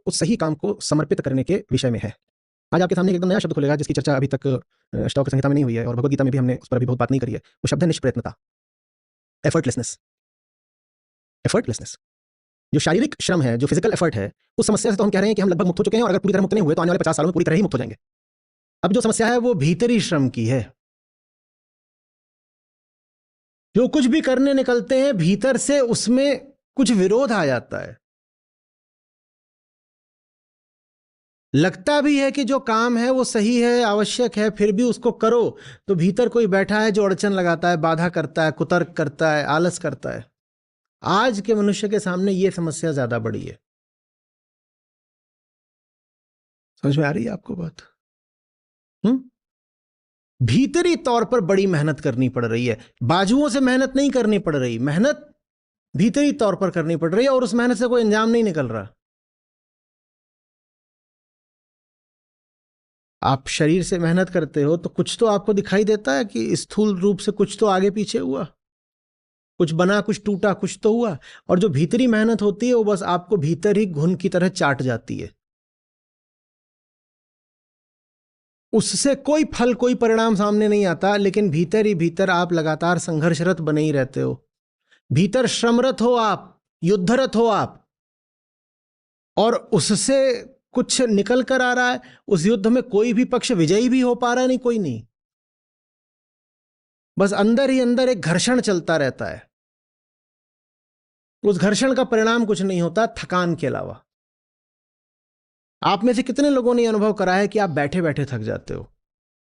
उस सही काम को समर्पित करने के विषय में है। आज आपके सामने एक एकदम नया शब्द खुलेगा जिसकी चर्चा अभी तक श्लोक संहिता में नहीं हुई है और भगवद गीता में भी हमने उस पर अभी बहुत बात नहीं करी है। वो शब्द है निष्प्रयत्नता, एफर्टलेसनेस। एफर्टलेसनेस जो शारीरिक श्रम है, जो फिजिकल एफर्ट है, उस समस्या से तो हम कह रहे हैं कि हम लगभग मुक्त हो चुके हैं और अगर पूरी तरह मुक्त नहीं हुए तो आने वाले 50 सालों में पूरी तरह ही मुक्त हो जाएंगे। अब जो समस्या है वो भीतरी श्रम की है। जो कुछ भी करने निकलते हैं भीतर से उसमें कुछ विरोध आ जाता है। लगता भी है कि जो काम है वो सही है, आवश्यक है, फिर भी उसको करो तो भीतर कोई बैठा है जो अड़चन लगाता है, बाधा करता है, कुतर्क करता है, आलस करता है। आज के मनुष्य के सामने यह समस्या ज्यादा बड़ी है। समझ में आ रही है आपको बात? भीतरी तौर पर बड़ी मेहनत करनी पड़ रही है, बाजुओं से मेहनत नहीं करनी पड़ रही, मेहनत भीतरी तौर पर करनी पड़ रही है और उस मेहनत से कोई अंजाम नहीं निकल रहा। आप शरीर से मेहनत करते हो तो कुछ तो आपको दिखाई देता है कि स्थूल रूप से कुछ तो आगे पीछे हुआ, कुछ बना, कुछ टूटा, कुछ तो हुआ। और जो भीतरी मेहनत होती है वो बस आपको भीतर ही घुन की तरह चाट जाती है। उससे कोई फल, कोई परिणाम सामने नहीं आता, लेकिन भीतर ही भीतर आप लगातार संघर्षरत बने ही रहते हो। भीतर श्रमरत हो आप, युद्धरत हो आप, और उससे कुछ निकल कर आ रहा है। उस युद्ध में कोई भी पक्ष विजयी भी हो पा रहा है नहीं, कोई नहीं। बस अंदर ही अंदर एक घर्षण चलता रहता है। उस घर्षण का परिणाम कुछ नहीं होता थकान के अलावा। आप में से कितने लोगों ने अनुभव करा है कि आप बैठे बैठे थक जाते हो?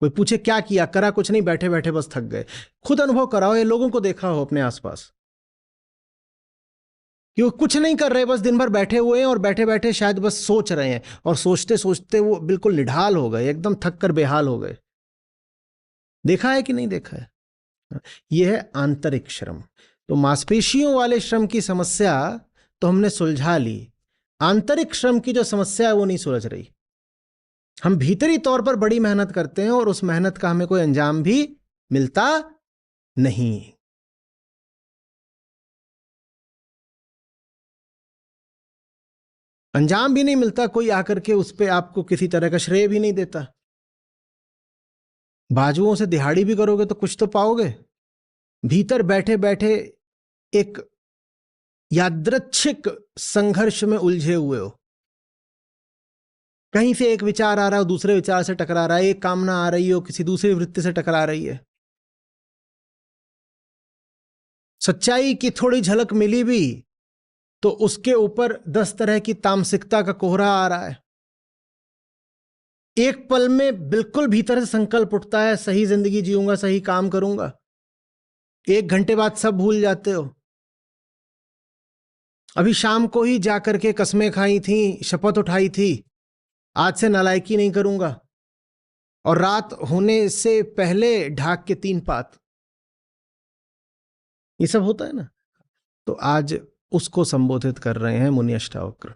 कोई पूछे क्या किया, करा कुछ नहीं, बैठे बैठे बस थक गए। खुद अनुभव कराओ, ये लोगों को देखा हो अपने आसपास कि वो कुछ नहीं कर रहे, बस दिन भर बैठे हुए हैं और बैठे बैठे शायद बस सोच रहे हैं और सोचते सोचते वो बिल्कुल निढाल हो गए, एकदम थक कर बेहाल हो गए। देखा है कि नहीं देखा है? यह है आंतरिक श्रम। तो मांसपेशियों वाले श्रम की समस्या तो हमने सुलझा ली, आंतरिक श्रम की जो समस्या है वो नहीं सुलझ रही। हम भीतरी तौर पर बड़ी मेहनत करते हैं और उस मेहनत का हमें कोई अंजाम भी मिलता नहीं। अंजाम भी नहीं मिलता, कोई आकर के उस पर आपको किसी तरह का श्रेय भी नहीं देता। बाजुओं से दिहाड़ी भी करोगे तो कुछ तो पाओगे। भीतर बैठे बैठे एक यादृच्छिक संघर्ष में उलझे हुए हो। कहीं से एक विचार आ रहा है, दूसरे विचार से टकरा रहा है, एक कामना आ रही हो, किसी दूसरी वृत्ति से टकरा रही है। सच्चाई की थोड़ी झलक मिली भी तो उसके ऊपर 10 तरह की तामसिकता का कोहरा आ रहा है। एक पल में बिल्कुल भीतर से संकल्प उठता है, सही जिंदगी जीऊंगा, सही काम करूंगा। 1 घंटे बाद सब भूल जाते हो। अभी शाम को ही जाकर के कस्में खाई थी, शपथ उठाई थी, आज से नालायकी नहीं करूंगा, और रात होने से पहले ढाक के 3 पात। ये सब होता है ना। तो आज उसको संबोधित कर रहे हैं मुनि अष्टावक्र।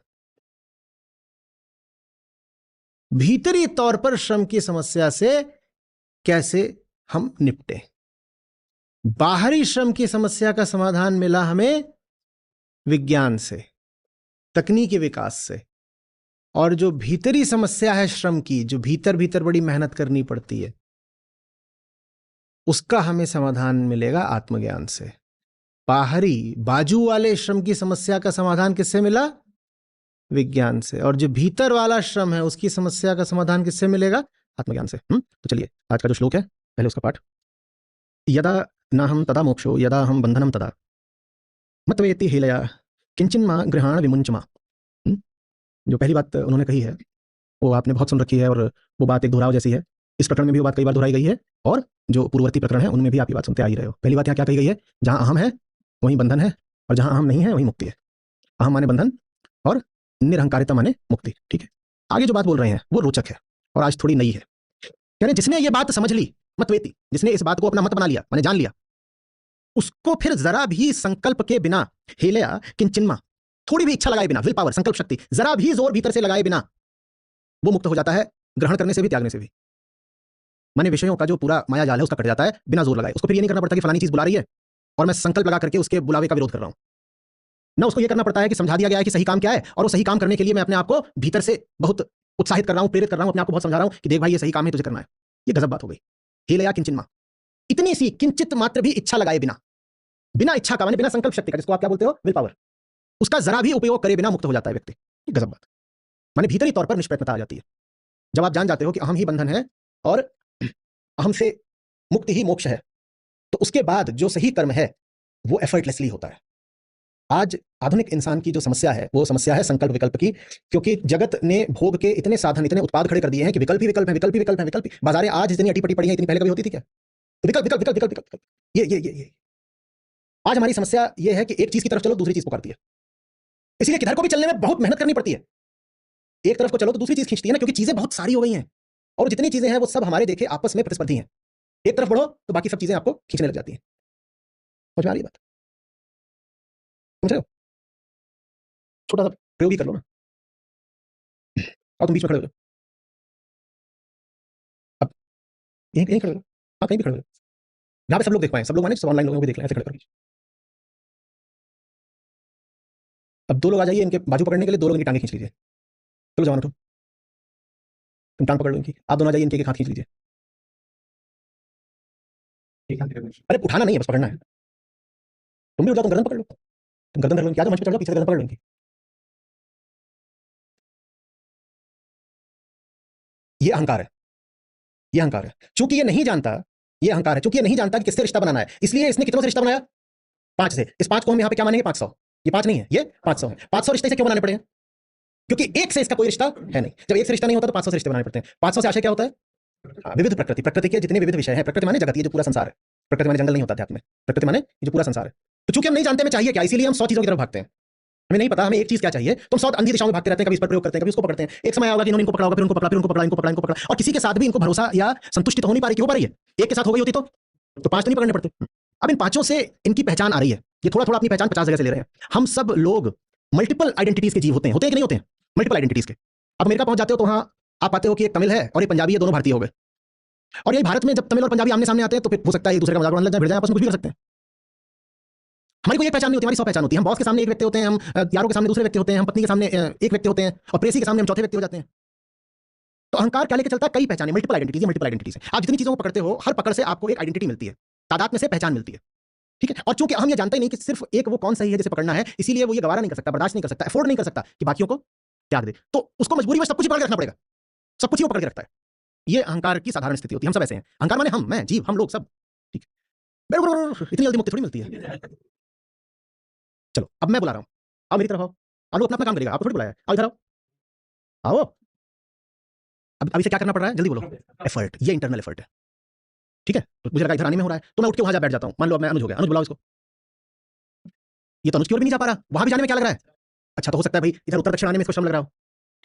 भीतरी तौर पर श्रम की समस्या से कैसे हम निपटें। बाहरी श्रम की समस्या का समाधान मिला हमें विज्ञान से, तकनीकी विकास से। और जो भीतरी समस्या है श्रम की, जो भीतर भीतर बड़ी मेहनत करनी पड़ती है, उसका हमें समाधान मिलेगा आत्मज्ञान से। बाहरी बाजू वाले श्रम की समस्या का समाधान किससे मिला? विज्ञान से। और जो भीतर वाला श्रम है उसकी समस्या का समाधान किससे मिलेगा? आत्मज्ञान से। तो चलिए आज का जो श्लोक है पहले उसका पाठ। यदा नाहम तदा मोक्षो यदा हम बंधनम तदा मतवेति हेलया किंचिन्मा गृहाण विमुंचमा। जो पहली बात उन्होंने कही है वो आपने बहुत सुन रखी है और वो बात एक दोहराव जैसी है। इस प्रकरण में भी वो बात कई बार दोहराई गई है और जो पूर्ववर्ती प्रकरण है उनमें भी आप ये बात सुनते आ ही रहे हो। पहली बात यहाँ क्या कही गई है? जहां अहम है वहीं बंधन है और जहां अहम नहीं है वहीं मुक्ति है। अहम माने बंधन और निरहंकारिता माने मुक्ति। ठीक है, आगे जो बात बोल रहे हैं वो रोचक है और आज थोड़ी नई है। कह रहे जिसने ये बात समझ ली, मतवेति, जिसने इस बात को अपना मत बना लिया, माने जान लिया, उसको फिर जरा भी संकल्प के बिना, हेलया किंचिन्मा, थोड़ी भी इच्छा लगाए बिना, विल पावर, संकल्प शक्ति, जरा भी जोर भीतर से लगाए बिना वो मुक्त हो जाता है, ग्रहण करने से भी त्यागने से भी। माने विषयों का जो पूरा माया जाल है उसका कट जाता है बिना जोर लगाए। उसको फिर ये नहीं करना पड़ता कि फलानी चीज बुला रही है और मैं संकल्प लगा करके उसके बुलावे का विरोध कर रहा हूं। ना उसको ये करना पड़ता है कि समझा दिया गया है कि सही काम क्या है, और वो सही काम करने के लिए मैं अपने आप को भीतर से बहुत उत्साहित कर रहा हूं, प्रेरित कर रहा हूं, अपने आप को बहुत समझा रहा हूं कि देख भाई ये सही काम है, तुझे करना है। ये गजब बात हो गई। हीलया किंचित मां, इतनी सी किंचित मात्र भी इच्छा लगाए बिना, बिना इच्छा का, बिना संकल्प शक्ति का, जिसको आप क्या बोलते हो, विल पावर, उसका जरा भी उपयोग करे बिना मुक्त हो जाता है व्यक्ति। ये गजब बात, माने भीतरी तौर पर निष्प्रयत्नता आ जाती है। जब आप जान जाते हो कि अहम ही बंधन है और अहम से मुक्ति ही मोक्ष है, तो उसके बाद जो सही कर्म है वो एफर्टलेसली होता है। आज आधुनिक इंसान की जो समस्या है वो समस्या है संकल्प विकल्प की, क्योंकि जगत ने भोग के इतने साधन, इतने उत्पाद खड़े कर दिए हैं कि विकल्प ही विकल्प है, विकल्प ही विकल्प है, विकल्प ही। बाजारें आज इतनी अटीपटी पड़ी हैं, इतनी पहले कभी होती थी क्या? तो विकल्प विकल्प विकल्प विकल्प विकल्प, ये आज हमारी समस्या ये है कि एक चीज की तरफ चलो दूसरी चीज पुकारती है, इसलिए किधर को भी चलने में बहुत मेहनत करनी पड़ती है। एक तरफ को चलो तो दूसरी चीज खींचती है ना, क्योंकि चीजें बहुत सारी हो गई हैं, और जितनी चीजें हैं वो सब हमारे देखे आपस में प्रतिस्पर्धी हैं। एक तरफ बढ़ो तो बाकी सब चीजें आपको खींचने लग जाती हैं। समझ में आ रही है बात? समझ रहे हो? छोटा सा प्रयोग ही कर लो ना, और तुम बीच में खड़े हो जाओ। अब यहीं यहीं खड़े हो जाओ, हाँ कहीं भी खड़े हो जाओ, जहाँ पे सब लोग देख पाए, सब लोग माने सब ऑनलाइन लोगों को भी देख लें, ऐसे खड़े करो। अब दो लोग आ जाइए, इनके बाजू पकड़ने के लिए, दो लोग इनकी टांगे खींच लीजिए। चलो जवान उठो, तुम टांग पकड़ लो इनकी, आप दोनों आ जाइए, इनके हाथ खींच लीजिए। अरे उठाना नहीं है, बस पकड़ना है। तुम भी उठ जाओ, तुम गर्दन पकड़ लो, तुम गर्दन धर लो इनकी, आ जाओ मंच पे चढ़ जाओ, पीछे से गर्दन पकड़ लो इनकी। ये अहंकार है, ये अहंकार है। चूंकि ये नहीं जानता, ये अहंकार है, चूंकि ये नहीं जानता कि किससे रिश्ता बनाना है, इसलिए इसने कितनों से रिश्ता बनाया? 5 से। इस 5 को हम यहाँ पे क्या मानेंगे? 500। ये 5 नहीं है, ये 500 है। 500 रिश्ते से क्यों बनाने पड़े हैं? क्योंकि एक से इसका कोई रिश्ता है नहीं। जब एक से रिश्ता नहीं होता तो 500 से रिश्ते बनाने पड़ते हैं। 500 से आशय क्या होता है? विविध प्रकृति, प्रकृति के जितने विविध विषय हैं, प्रकृति माने जगत, ये जो पूरा संसार है। प्रकृति माने जंगल नहीं होता अध्यात्म में, प्रकृति माने ये जो पूरा संसार है। तो चूंकि हम नहीं जानते हमें चाहिए क्या, इसीलिए हम 100 चीजों की तरफ भागते हैं। हमें नहीं पता हमें एक चीज क्या चाहिए, तुम 100 अंधी दिशाओं में भागते रहते हैं, कभी इस पर प्रयोग करते हैं, कभी उसको पकड़ते हैं। एक समय आएगा कि इन्होंने इनको पकड़ा होगा, फिर उनको पकड़ा, फिर उनको पकड़ा, इनको पकड़ा, इनको पकड़ा, इनको पकड़ा, और किसी के साथ भी इनको भरोसा या संतुष्टि तो हो नहीं पा रही। क्यों पा रही है? एक के साथ हो गई होती तो 5 तो नहीं पकड़ने पड़ते। अब इन 5 से इनकी पहचान आ रही है, ये थोड़ा थोड़ा अपनी पहचान 50 जगह से ले रहे हैं। हम सब लोग मल्टीपल आइडेंटिटीज के जीव होते हैं कि नहीं होते हैं? मल्टीपल आइडेंटिटीज के। अब अमेरिका पहुंच जाते हो तो वहां आप पाते हो कि एक तमिल है और एक पंजाबी है, दोनों भारतीय हो गए। और यही भारत में जब तमिल और पंजाबी आमने सामने आते हैं तो फिर हो सकता है एक दूसरे का मजाक उड़ाने लग जाए, भिड़ जाए, आपस में कुछ भी कर सकते हैं। हमारी कोई एक पहचान नहीं होती, हमारी 100 पहचान होती है। हम बॉस के सामने एक व्यक्ति होते हैं, हम यारों के सामने दूसरे व्यक्ति होते हैं, हम पत्नी के सामने एक व्यक्ति होते हैं, और प्रेसी के सामने हम चौथे व्यक्ति हो जाते हैं। तो अहंकार क्या लेके चलता है? कई पहचाने, मल्टीपल आइडेंटिटीज, मल्टीपल आइडेंटिटीज। आप जितनी चीजों को पकड़ते हो, हर पकड़ से आपको एक आइडेंटिटी मिलती है, तादाद में से पहचान मिलती है। ठीक है? और चूंकि हम ये जानते ही नहीं कि सिर्फ एक वो कौन सही है जिसे पकड़ना है, इसीलिए वो ये गवारा नहीं कर सकता, बर्दाश्त नहीं कर सकता, अफोर्ड नहीं कर सकता कि बाकियों को त्याग दे। तो उसको मजबूरी में सब कुछ ही पकड़ के रखना पड़ेगा, सब कुछ ही वो पकड़ के रखता है। ये अहंकार की साधारण स्थिति होती है। हम सब ऐसे हैं। अहंकार माने हम, मैं, जीव, हम लोग सब। ठीक है? इतनी जल्दी मुक्ति थोड़ी मिलती है। चलो अब मैं बुला रहा हूं, आओ मेरी तरफ आओ। आप लोग अपना अपना काम करिएगा, आपको थोड़ी बुलाया है। आओ इधर आओ, आओ। अब इसे क्या करना पड़ रहा है? जल्दी बोलो। एफर्ट, ये इंटरनल एफर्ट है। ठीक है? तो मुझे लगा इधर आने में हो रहा है, तो मैं उठ के वहां जा बैठ जाता हूं। मान लो अब मैं अनुज हो गया, अनुज बुलाओ इसको। ये तो अनुज की ओर भी नहीं जा पा रहा, वहां भी जाने में क्या लग रहा है? अच्छा, तो हो सकता है भाई इधर उत्तर दक्षिण आने में इसको श्रम लग रहा हो।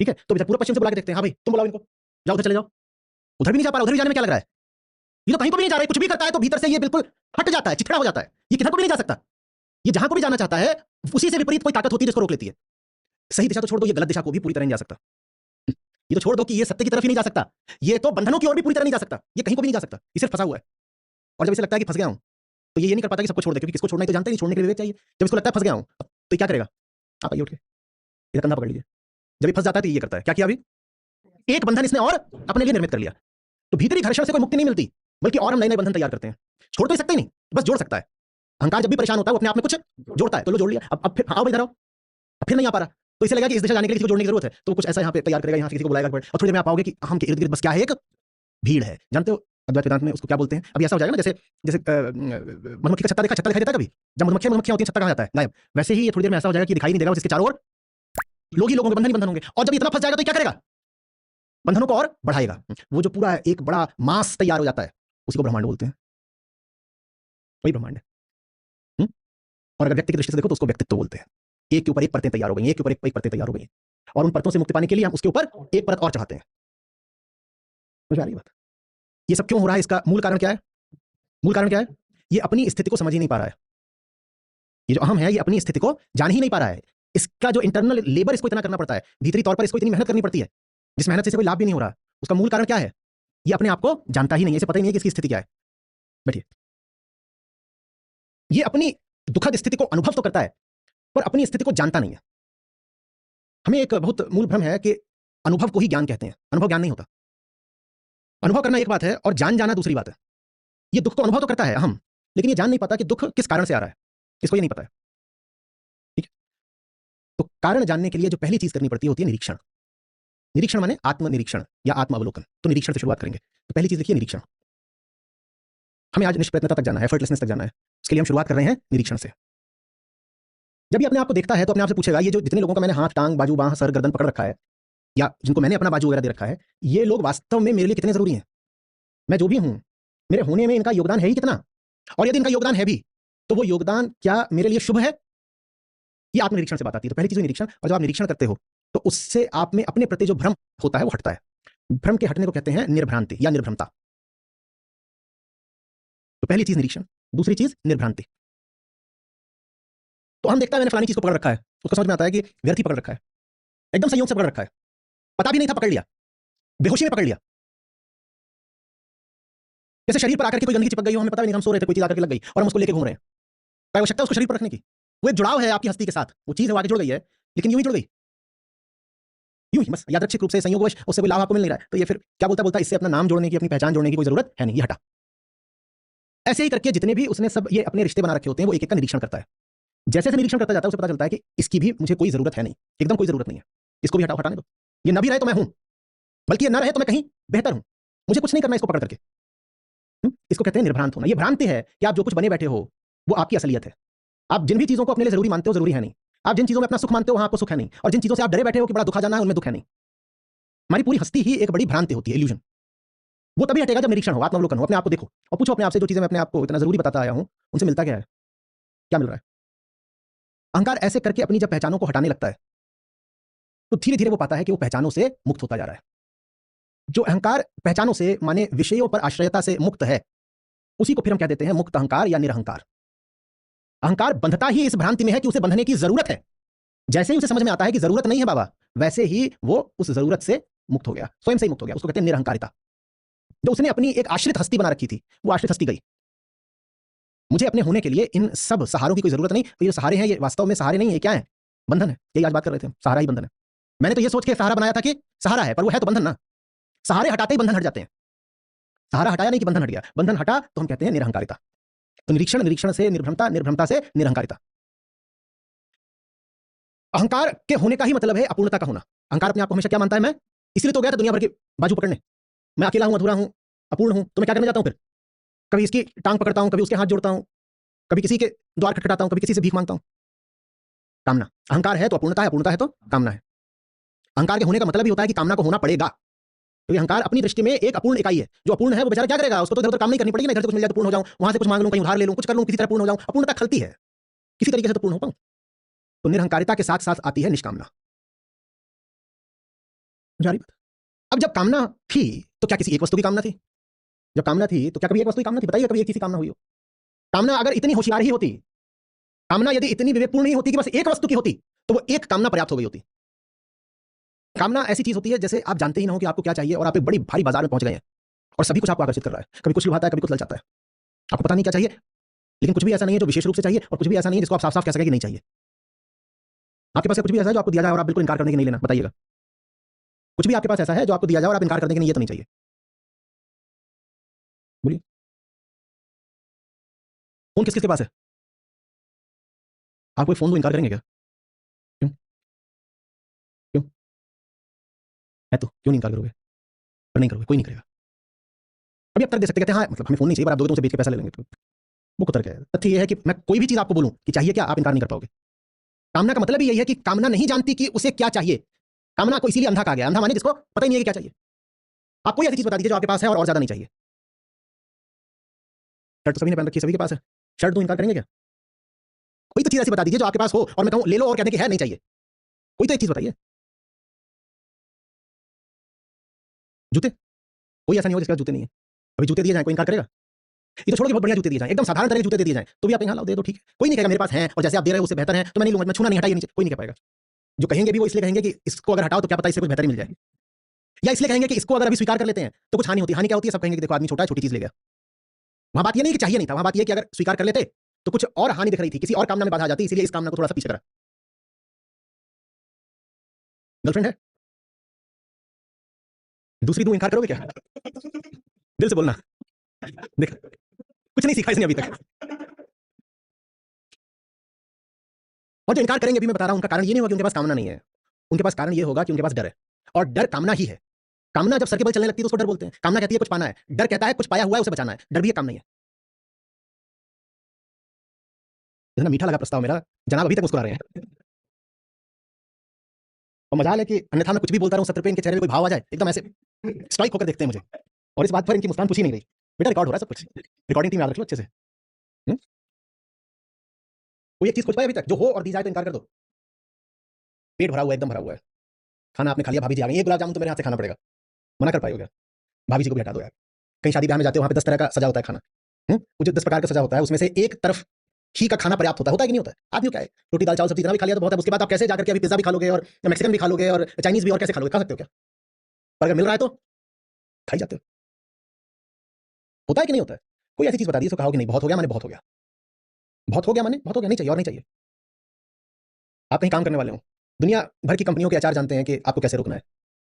ठीक है? तो इधर पूर्व पश्चिम से बुला के देखते हैं। हाँ भाई तुम बुलाओ इनको, जाओ उधर चले जाओ। उधर भी नहीं जा पा रहा, उधर भी जाने में क्या लग रहा है? ये तो कहीं को भी नहीं जा रहा है, कुछ भी करता है तो भीतर से ये बिल्कुल हट जाता है, चिथड़ा हो जाता है। ये किधर को भी नहीं जा सकता। ये जहां को भी जाना चाहता है उसी से विपरीत कोई ताकत होती है जिसको रोक लेती है। सही दिशा तो छोड़ दो, ये गलत दिशा को भी पूरी तरह नहीं जा सकता। ये तो छोड़ दो कि ये सत्य की तरफ ही नहीं जा सकता, ये तो बंधनों की ओर भी पूरी तरह नहीं जा सकता। ये कहीं को भी नहीं जा सकता, ये सिर्फ फंसा हुआ है। और जब इसे लगता है कि फंस गया हूं, तो ये नहीं कर पाता कि सबको छोड़ दे, क्योंकि किसको छोड़ना है तो जानते नहीं, छोड़ने के लिए विवेक चाहिए। जब इसको लगता है फंस गया हूं, तो क्या करेगा? आप आइए उठ के इधर कंधा पकड़ लीजिए। जब ये फंस जाता है तो ये करता है क्या किया? अभी एक बंधन इसने और अपने लिए निर्मित कर लिया। तो भीतरी घर्षण से कोई मुक्ति नहीं मिलती, बल्कि और हम नए नए बंधन तैयार करते हैं। छोड़ तो सकते ही नहीं, बस जोड़ सकता है। अहंकार जब भी परेशान होता है वो अपने आप में कुछ जोड़ता है, तो लो जोड़ लिया। अब फिर आओ इधर आओ, अब फिर नहीं आ पा रहा, तो इसे लगा कि इस दिशा जाने के लिए किसी को जोड़ने की जरूरत है, तो कुछ ऐसा यहाँ पे तैयार करेगा, यहाँ किसी को बुलाएगा, और थोड़ी देर में आप पाओगे कि हम के इर्द गिर्द बस क्या है? एक भीड़ है। जानते हो अद्वैत वेदांत में उसको क्या बोलते हैं? अभी ऐसा हो जाएगा ना, जैसे जैसे मधुमक्खी का छत्ता देखा, छत्ता दिखाई देता है कभी? जब मधुमक्खियां होती हैं, छत्ता कहाँ जाता है? गायब। वैसे ही ये थोड़ी देर में ऐसा हो जाएगा कि दिखाई नहीं देगा, जिसके चारों ओर लोग ही लोगों के बंधन ही बंधन होंगे। और जब इतना फंस जाएगा तो क्या करेगा? बंधनों को और बढ़ाएगा। वो जो पूरा एक बड़ा मास तैयार हो जाता है, उसी को ब्रह्मांड बोलते हैं। वही ब्रह्मांड है। और अगर व्यक्ति की दृष्टि से देखो तो उसको व्यक्तित्व बोलते हैं। एक के ऊपर एक परतें तैयार हो गई, एक के ऊपर एक परतें तैयार हो गई, और उन परतों से मुक्ति पाने के लिए हम उसके ऊपर एक परत और चढ़ाते हैं। समझ आ रही बात? ये सब क्यों हो रहा है? इसका मूल कारण क्या है? मूल कारण क्या है? ये अपनी स्थिति को समझ ही नहीं पा रहा है। ये जो अहम है, ये अपनी स्थिति को जान ही नहीं पा रहा है। इसका जो इंटरनल लेबर इसको इतना करना पड़ता है, भीतरी तौर पर इसको इतनी मेहनत करनी पड़ती है, जिस मेहनत से कोई लाभ भी नहीं हो रहा, उसका मूल कारण क्या है? ये अपने आप को जानता ही नहीं है, इसे पता ही नहीं है कि इसकी स्थिति क्या है। बैठिए। ये अपनी दुखद स्थिति को अनुभव तो करता है, पर अपनी स्थिति को जानता नहीं है। हमें एक बहुत मूल भ्रम है कि अनुभव को ही ज्ञान कहते हैं। अनुभव ज्ञान नहीं होता। अनुभव करना एक बात है और जान जाना दूसरी बात है। ये दुख को अनुभव तो करता है हम, लेकिन ये जान नहीं पाता कि दुख किस कारण से आ रहा है, इसको ये नहीं पता है। ठीक है, तो कारण जानने के लिए जो पहली चीज करनी पड़ती है होती है निरीक्षण। निरीक्षण माने आत्मनिरीक्षण या आत्म अवलोकन। तो निरीक्षण से शुरुआत करेंगे। तो पहली चीज देखिए निरीक्षण। हमें आज निष्प्रयत्नता तक जाना है, एफर्टलेसनेस तक जाना है। इसके लिए हम शुरुआत कर रहे हैं निरीक्षण से। जब ये अपने आप को देखता है तो अपने आप से पूछेगा, ये जो जितने लोगों का मैंने हाथ, टांग, बाजू, बांह, सर, गर्दन पकड़ रखा है, या जिनको मैंने अपना बाजू वगैरह दे रखा है, ये लोग वास्तव में मेरे लिए कितने जरूरी हैं? मैं जो भी हूं, मेरे होने में इनका योगदान है ही कितना? और यदि इनका योगदान है भी, तो वो योगदान क्या मेरे लिए शुभ है? ये आत्मनिरीक्षण से बात आती है। तो पहली चीज निरीक्षण। और जब आप निरीक्षण करते हो तो उससे आप में अपने प्रति जो भ्रम होता है वो हटता है। भ्रम के हटने को कहते हैं निर्भ्रांति या निर्भ्रमता। तो पहली चीज निरीक्षण, दूसरी चीज निर्भ्रांति। तो हम देखता है मैंने फलानी चीज को पकड़ रखा है, उसको समझ में आता है कि व्यर्थ ही पकड़ रखा है, एकदम संयोग से पकड़ रखा है, पता भी नहीं था पकड़ लिया, बेहोशी में पकड़ लिया। जैसे शरीर पर आकर के कोई गंदगी चिपक गई हो, हमें पता भी नहीं, हम सो रहे थे, कोई चीज आकर के लग गई और हम उसको लेके घूम रहे हैं। क्या आवश्यकता है उसको शरीर पर रखने की? वो एक जुड़ाव है आपकी हस्ती के साथ, वो चीज है आगे जुड़ गई है, लेकिन यूं ही जुड़ गई, यूं ही बस यादृच्छिक रूप से, संयोगवश उससे कोई लाभ आपको मिल नहीं रहा है। तो ये फिर क्या बोलता बोलता इससे अपना नाम जोड़ने की, अपनी पहचान जोड़ने की कोई जरूरत है नहीं, ये हटा। ऐसे ही करके जितने भी उसने सब ये अपने रिश्ते बना रखे होते हैं, वो एक एक का निरीक्षण करता है। जैसे निरीक्षण करता जाता है उसे पता चलता है कि इसकी भी मुझे कोई जरूरत है नहीं, एकदम कोई जरूरत नहीं है, इसको भी हटाओ, हटाने दो। ये न भी रहे तो मैं हूं, बल्कि ये न रहे तो मैं कहीं बेहतर हूं, मुझे कुछ नहीं करना इसको पकड़ करके। इसको कहते हैं निर्भ्रांत होना। ये भ्रांति है कि आप जो कुछ बने बैठे हो वो आपकी असलियत है। आप जिन भी चीजों को अपने लिए जरूरी मानते हो जरूरी है नहीं। आप जिन चीजों में अपना सुख मानते हो वहां आपको सुख है नहीं, और जिन चीजों से आप डरे बैठे हो कि बड़ा दुख आ जाना है उनमें दुख है नहीं। हमारी पूरी हस्ती ही एक बड़ी भ्रांति होती है, इल्यूजन। वो तभी हटेगा जब निरीक्षण हो, आत्मावलोकन हो। अपने आप को देखो और पूछो अपने आप से, जो चीजें मैं अपने आप को इतना जरूरी बताता आया हूं उनसे मिलता क्या है, क्या मिल रहा है? अहंकार ऐसे करके अपनी जब पहचानों को हटाने लगता है तो धीरे धीरे वो पाता है कि वो पहचानों से मुक्त होता जा रहा है। जो अहंकार पहचानों से माने विषयों पर आश्रयता से मुक्त है, उसी को फिर हम कह देते हैं मुक्त अहंकार या निरहंकार। अहंकार बंधता ही इस भ्रांति में है कि उसे बंधने की जरूरत है। जैसे ही उसे समझ में आता है कि जरूरत नहीं है बाबा, वैसे ही वो उस जरूरत से मुक्त हो गया, स्वयं से ही मुक्त हो गया। उसको कहते हैं निरहंकारिता। जो उसने अपनी एक आश्रित हस्ती बना रखी थी, वो आश्रित हस्ती गई। मुझे अपने होने के लिए इन सब सहारों की कोई जरूरत नहीं। तो ये सहारे हैं, ये वास्तव में सहारे नहीं है, क्या है? बंधन है। यही आज बात कर रहे थे हम, सहारा ही बंधन है। मैंने तो ये सोच के सहारा बनाया था कि सहारा है, पर वो है तो बंधन ना। सहारे हटाते ही बंधन हट जाते हैं। सहारा हटाया नहीं कि बंधन हट गया, बंधन हटा तो हम कहते हैं निरहंकारिता। तो निरीक्षण, निरीक्षण से निर्भ्रमता, निर्भ्रमता से निरहंकारिता। अहंकार के होने का ही मतलब है अपूर्णता का होना। अहंकार अपने आप को हमेशा क्या मानता है? मैं इसलिए तो गया था दुनिया भर के बाजू पकड़ने, मैं अकेला हूं, अधूरा हूं, अपूर्ण हूं, तो मैं क्या करने जाता हूं फिर? कभी इसकी टांग पकड़ता हूं, कभी उसके हाथ जोड़ता हूं, कभी किसी के द्वार खटखटाता हूं, कभी किसी से भीख मांगता हूं। कामना। अहंकार है तो अपूर्णता है, अपूर्णता है तो कामना है। अहंकार के होने का मतलब ही होता है कि कामना को होना पड़ेगा, क्योंकि अहंकार अपनी दृष्टि में एक अपूर्ण इकाई है। जो अपूर्ण है वो बेचारा क्या करेगा? उसको तो इधर उधर काम नहीं करनी पड़ेगी ना, इधर से कुछ मिल जाए तो पूर्ण हो जाऊं, वहां से कुछ मांग लूं, कहीं उधार ले लूं, कुछ कर लूं, किसी तरह पूर्ण हो जाऊं। अपूर्णता खलती है, किसी तरीके से तो पूर्ण हो पाऊं। तो निरहंकारिता के साथ साथ आती है निष्कामना। जारी बात। अब जब कामना थी तो क्या किसी एक वस्तु की कामना थी? जब कामना थी तो क्या कभी एक वस्तु की कामना थी? बताइए कभी एक चीज की कामना हुई हो? कामना अगर इतनी होशियार ही होती, कामना यदि इतनी विवेकपूर्ण ही होती कि बस एक वस्तु की होती, तो वो एक कामना पर्याप्त हो गई होती। कामना ऐसी चीज होती है जैसे आप जानते ही ना हो कि आपको क्या चाहिए और आप एक बड़ी भारी बाजार में पहुंच गए हैं और सभी कुछ आपको आकर्षित कर रहा है। कभी कुछ लुभाता है, कभी कुछ ललचाता है, आपको पता नहीं क्या चाहिए, लेकिन कुछ भी ऐसा नहीं है जो विशेष रूप से चाहिए और कुछ भी ऐसा नहीं है जिसको आप साफ साफ कह सके कि नहीं चाहिए। आपके पास कुछ भी ऐसा है जो आपको दिया जाए और आप बिल्कुल इनकार करने के नहीं लेना? बताइएगा। कुछ भी आपके पास ऐसा है जो आपको दिया जाए और आप इनकार करने के नहीं, ये तो नहीं चाहिए। बोलिए। फोन किस किसके पास है? आप कोई फोन दो, इनकार करेंगे क्या? क्यों? क्यों है तो क्यों नहीं इनकार करोगे? पर नहीं करोगे, कोई नहीं करेगा। अभी आप तर्क दे सकते, कहते हैं हाँ मतलब हमें फोन नहीं चाहिए, पर आप दोगे तो उसे बेच के पैसा ले लेंगे। तो वो तर्क है। तथ्य ये है कि मैं कोई भी चीज आपको बोलूं कि चाहिए क्या, आप इनकार नहीं कर पाओगे। कामना का मतलब ही यही है कि कामना नहीं जानती कि उसे क्या चाहिए। कामना को इसीलिए अंधा कहा गया। अंधा माने जिसको पता ही नहीं है कि क्या चाहिए। आप कोई ऐसी चीज बता दीजिए जो आपके पास है और ज्यादा नहीं चाहिए। शर्ट तो सभी ने पहन रखी है, सभी के पास है, शर्ट तो इनकार करेंगे क्या? कोई तो चीज ऐसी बता दीजिए जो आपके पास हो और मैं कहूं ले लो और कहने की है नहीं चाहिए। कोई तो एक चीज बताइए। जूते, कोई ऐसा नहीं हो जिसके पास जूते नहीं है। अभी जूते दिए जाए कोई इनकार करेगा? ये तो छोड़ो कि बहुत बढ़िया जूते दिए जाए, एकदम साधारण तरह के जूते दे दिए जाए तो भी आप हाँ दे दो, ठीक है। कोई नहीं कहेगा मेरे पास है और जैसे आप दे रहे हो उससे बेहतर है तो मैं नहीं लूंगा, मैं छूना नहीं, हटाइए नीचे, कोई नहीं कह पाएगा। जो कहेंगे भी वो इसलिए कहेंगे कि इसको अगर हटाओ तो क्या पता इससे कुछ बेहतर मिल जाएगी, या इसलिए कहेंगे कि इसको अगर अभी स्वीकार कर लेते हैं तो कुछ हानि होती है। हानि क्या होती है? सब कहेंगे कि देखो आदमी छोटा है, छोटी चीज ले गया। वहां बात ये नहीं कि चाहिए नहीं था, वहां बात ये कि अगर स्वीकार कर लेते तो कुछ और हानि दिख रही थी, किसी और कामना में बाधा आ जाती, इसलिए इस कामना को थोड़ा सा पीछे करा। गर्लफ्रेंड है? दूसरी दूं, इनकार करोगे क्या? दिल से बोलना। देख, कुछ नहीं सीखा इसने अभी तक। और जो इनकार करेंगे, अभी मैं बता रहा हूं, उनका कारण ये नहीं होगा कि उनके पास कामना नहीं है। उनके पास कारण ये होगा कि उनके पास डर है, और डर कामना ही है। कामना जब सर के बल चलने लगती है तो उसको डर बोलते हैं। कामना कहती है कुछ पाना है, डर कहता है कुछ पाया हुआ है उसे बचाना है। डर भी एक काम नहीं है। इतना मीठा लगा प्रस्ताव मेरा, जनाब अभी तक मुस्कुरा रहे हैं। और मजाल है कि अन्यथा मैं कुछ भी बोलता रहूं, सत्र पे इनके चेहरे में कोई भाव आ जाए, एकदम ऐसे स्ट्राइक होकर देखते हैं मुझे, और इस बात पर इनकी मुस्कान पूछी नहीं रही। बेटा रिकॉर्ड हो रहा है सब कुछ, रिकॉर्डिंग टीम याद रख लो अच्छे से। कोई एक चीज खोज पाया अभी तक जो हो और दी जाए तो इनकार कर दो? पेट भरा हुआ है, एकदम भरा हुआ है, खाना आपने खा लिया, भाभी जी आ गई, ये गुलाब जामुन तो मेरे हाथ से खाना पड़ेगा, मना कर पाए हो क्या? भाभी जी को भी हटा दो यार। कहीं शादी ब्याह में जाते हो, वहां पे 10 तरह का सजा होता है खाना, वो जो 10 प्रकार का सजा होता है उसमें से एक तरफ ही का खाना पर्याप्त होता है कि नहीं होता है? आदमी क्या है, रोटी दाल चावल सब्जी इतना भी खा लिया तो बहुत है, उसके बाद आप कैसे जाकर के अभी पिज्जा भी खा लोगे और मैक्सिकन भी खा लोगे और चाइनीज भी, और कैसे खा लोगे? खा सकते हो क्या? पर अगर मिल रहा है तो खाई जाते हो। होता है कि नहीं होता है? कोई ऐसी चीज बता दी इसको कहो कि नहीं बहुत हो गया माने बहुत हो गया, बहुत हो गया माने बहुत हो गया, नहीं चाहिए और नहीं चाहिए। आप कहीं काम करने वाले हो, दुनिया भर की कंपनियों के एचआर जानते हैं कि आपको कैसे रोकना है।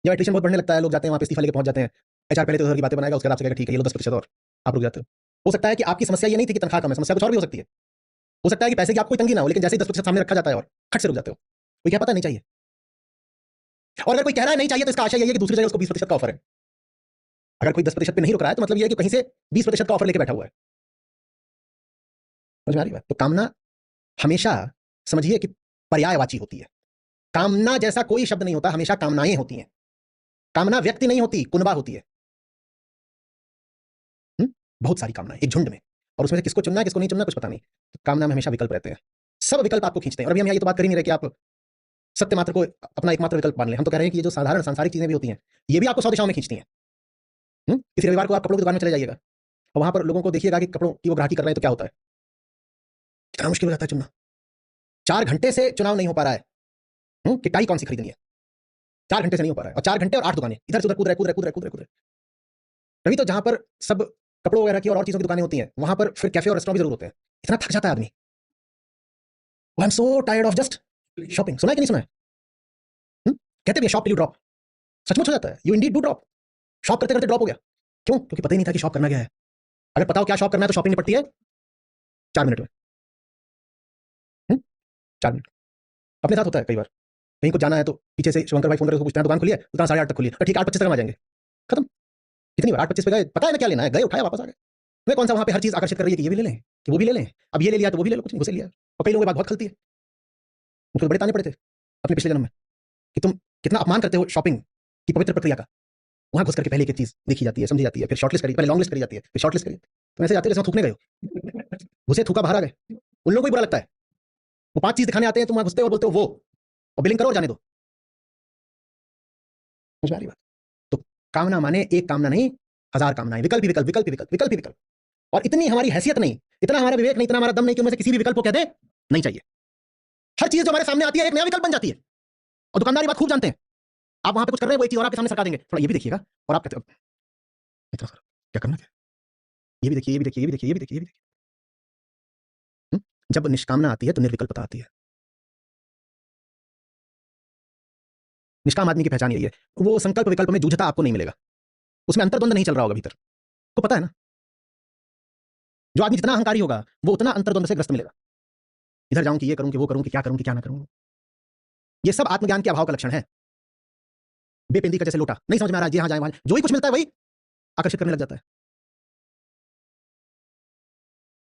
जब एट्रिशन बहुत बढ़ने लगता है, लोग जाते हैं वहां पे इस्तीफा लेके पहुंच जाते हैं, एचआर पहले तो उधर की बातें बनाएगा, उसके बाद आपसे कहेगा ठीक है ये लो 10% और, आप रुक जाते हो सकता है कि आपकी समस्या ये नहीं थी कि तनख्वाह कम है, समस्या कुछ और भी हो सकती है। हो सकता है कि पैसे की आपको कोई तंगी ना हो, लेकिन जैसे ही 10% सामने रखा जाता है और खट से रुक जाते हो। कोई क्या पता नहीं चाहिए, और अगर कोई कह रहा है नहीं चाहिए तो इसका आशय यही है कि दूसरी जगह उसको 20% का ऑफर है। अगर कोई 10% पे नहीं रुक रहा है तो मतलब ये है कि कहीं से 20% का ऑफर लेके बैठा हुआ है। समझ में आ रही बात? तो कामना हमेशा समझिए कि पर्यायवाची होती है। कामना जैसा कोई शब्द नहीं होता, हमेशा कामनाएं होती हैं। कामना व्यक्ति नहीं होती, कुनबा होती है। बहुत सारी कामनाएं एक झुंड में, और उसमें से किसको चुनना है किसको नहीं चुनना कुछ पता नहीं। तो कामना में हमेशा विकल्प रहते हैं, सब विकल्प आपको खींचते हैं। और अभी हम यहाँ ये तो बात कर ही नहीं रहे कि आप सत्य मात्र को अपना एकमात्र विकल्प मान लें। हम तो कह रहे हैं कि ये जो साधारण सांसारिक चीजें भी होती हैं, ये भी आपको 100 दिशाओं में खींचती हैं। इस रविवार को आप कपड़ों की दुकान में चले जाइएगा और वहां पर लोगों को देखिएगा कि कपड़ों की वो ग्राहकी कर रहे हैं, तो क्या होता है? कितना मुश्किल हो जाता है चुनना। 4 घंटे से चुनाव नहीं हो पा रहा है कि टाई कौन सी खरीदनी है। 4 घंटे से नहीं हो पा रहा है, और 4 घंटे और 8 दुकानें इधर से उधर कूद रहे कूद रहे कूद रहे कूद रहे कूद रहे। तभी तो जहां पर सब कपड़ों वगैरह की और चीजों की दुकानें होती हैं, वहां पर फिर कैफे और रेस्टोरेंट भी जरूर होते हैं। इतना थक जाता है आदमी, I am so tired of just shopping. सुना है कि नहीं सुना है? कहते भी शॉप टिल यू ड्रॉप। सचमुच हो जाता है, you Indeed do drop. Shop करते करते ड्रॉप हो गया। क्यों? क्योंकि पता ही नहीं था कि शॉप करना क्या है। अगर पता हो क्या शॉप करना है तो शॉपिंग निपटती है 4 मिनट में। 4 मिनट अपने साथ होता है। कई बार कहीं को जाना है तो पीछे से शंकर भाई फोन करके पूछते हैं दुकान खुली है, दुकान 8:30 तक खुली है, ठीक है 8:25 तक हम आ जाएंगे। खत्म। कितनी बार 8:25 पे गए, पता है ना क्या लेना है, गए उठाया वापस आ गए। तुम्हें कौन सा वहां पे हर चीज आकर्षित कर रही है कि ये भी ले लें कि वो भी ले लें, अब ये ले लिया तो वो भी ले लो, कुछ नहीं घुसे लिया। और कई लोगों की बात बहुत खलती है, उनको तो बड़े ताने पड़े थे अपने पिछले जन्म में कि तुम कितना अपमान करते हो शॉपिंग की पवित्र प्रक्रिया का। वहां घुस करके पहले एक चीज देखी जाती है, समझी जाती है, फिर शॉर्टलिस्ट करी, पहले लॉन्ग लिस्ट करी जाती है, फिर शॉर्टलिस्ट करी। तुम ऐसे जाते हो जैसे थूकने गए हो, घुसे थूका बाहर आ गए। उन लोगों को भी बुरा लगता है, वो 5 चीज दिखाने आते हैं, तुम वहां घुसते हो और बोलते हो वो, और बिलिंग करो और जाने दो। समझ में आ रही बात? तो कामना माने एक कामना नहीं, 1000 कामनाएं, विकल्प ही विकल्प, विकल्प ही विकल्प, विकल्प ही विकल्प। और इतनी हमारी हैसियत नहीं, इतना हमारा विवेक नहीं, इतना हमारा दम नहीं कि उनमें से किसी भी विकल्प को कहते नहीं चाहिए। हर चीज जो हमारे सामने आती है एक नया विकल्प बन जाती है। और दुकानदारी बात खूब जानते हैं, आप वहां पे कुछ कर रहे हैं, वो एक चीज और आपके सामने सरका देंगे, थोड़ा ये भी देखिएगा, और आप कहते हो इतना सारा क्या करना, क्या ये भी देखिए, ये भी देखिए, ये भी देखिए, ये भी देखिए, ये भी देखिए। जब निष्कामना आती है तो निर्विकल्पता आती है। निष्काम आदमी की पहचान यही है, वो संकल्प विकल्प में जूझता आपको नहीं मिलेगा, उसमें अंतर्द्वंद नहीं चल रहा होगा भीतर, तो पता है ना। जो आदमी जितना अहंकारी होगा वो उतना अंतर्द्वंद से ग्रस्त मिलेगा। इधर जाऊं कि ये करूं कि वो करूं कि क्या करूं कि क्या ना करूं। ये सब आत्मज्ञान के अभाव का लक्षण है। बेपिंदी का जैसे लोटा, नहीं समझ में आ रहा है, जहां जाए वहां जो ही कुछ मिलता है वही आकर्षित करने लग जाता है।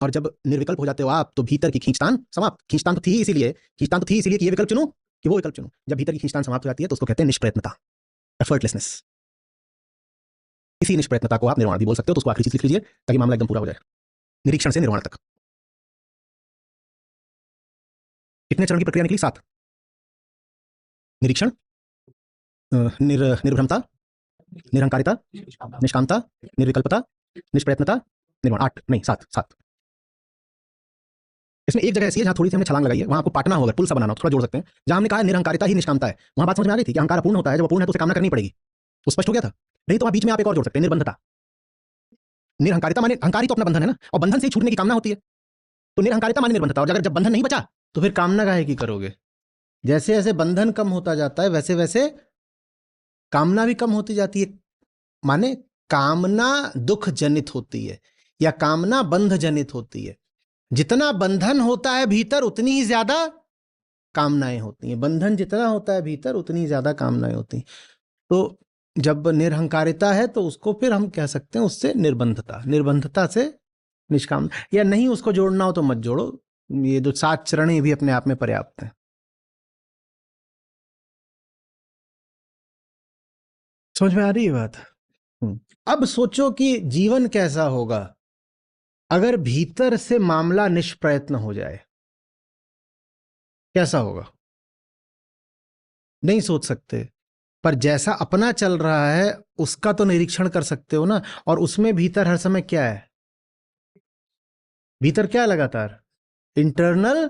और जब निर्विकल्प हो जाते हो आप तो भीतर की खींचतान समाप्त। खींचतान तो थी ही इसीलिए, खींचतान तो थी इसीलिए कि ये विकल्प चुनूं कि वो विकल्प चुनूं। जब भीतर की खींचतान समाप्त हो जाती है तो उसको कहते हैं निष्प्रयत्नता, एफर्टलेसनेस। इसी निष्प्रयत्नता को आप निर्वाण भी बोल सकते हो, तो उसको आखिरी चीज लिख लीजिए ताकि मामला एकदम पूरा हो जाए। निरीक्षण से निर्वाण तक कितने चरण की प्रक्रिया निकली? 7। निरीक्षण, निर्भ्रमता, निरहंकारिता, निष्कामता, निर्विकल्पता, निष्प्रयत्नता, निर्वाण। 8 नहीं 7, 7। इसमें एक जगह ऐसी है जहां थोड़ी सी हमने छलांग लगाई है, वहां आपको पाटना होगा, पुल सा बनाना, थोड़ा जोड़ सकते हैं। जहां हमने कहा निरहंकारिता ही निष्कामता है, वहां बात समझ में आ गई थी कि अहंकार अपूर्ण होता है, जब अपूर्ण है तो उसे कामना करनी पड़ेगी, वो स्पष्ट हो गया था। नहीं तो वहां बीच में आप एक और जोड़ सकते हैं, निर्बंधता। निरहंकारिता माने अहंकारी तो अपना बंधन है ना, और बंधन से ही छूटने की कामना होती है, तो निरहंकारिता माने निर्बंधता। और अगर जब बंधन नहीं बचा तो फिर कामना काहे की करोगे? जैसे जैसे बंधन कम होता जाता है वैसे वैसे कामना भी कम होती जाती है। माने कामना दुख जनित होती है या कामना बंध जनित होती है। जितना बंधन होता है भीतर उतनी ही ज्यादा कामनाएं होती हैं। बंधन जितना होता है भीतर उतनी ही ज्यादा कामनाएं होती हैं। तो जब निरहंकारिता है तो उसको फिर हम कह सकते हैं उससे निर्बंधता, निर्बंधता से निष्काम, या नहीं उसको जोड़ना हो तो मत जोड़ो। ये जो 7 चरण ये भी अपने आप में पर्याप्त है। समझ में आ रही है बात? अब सोचो कि जीवन कैसा होगा अगर भीतर से मामला निष्प्रयत्न हो जाए। कैसा होगा? नहीं सोच सकते, पर जैसा अपना चल रहा है उसका तो निरीक्षण कर सकते हो ना। और उसमें भीतर हर समय क्या है? भीतर क्या है लगातार? इंटरनल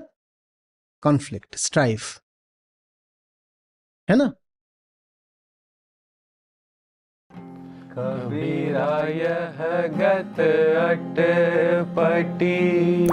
कॉन्फ्लिक्ट, स्ट्राइफ, है ना? कबीरा यह गत अटपटी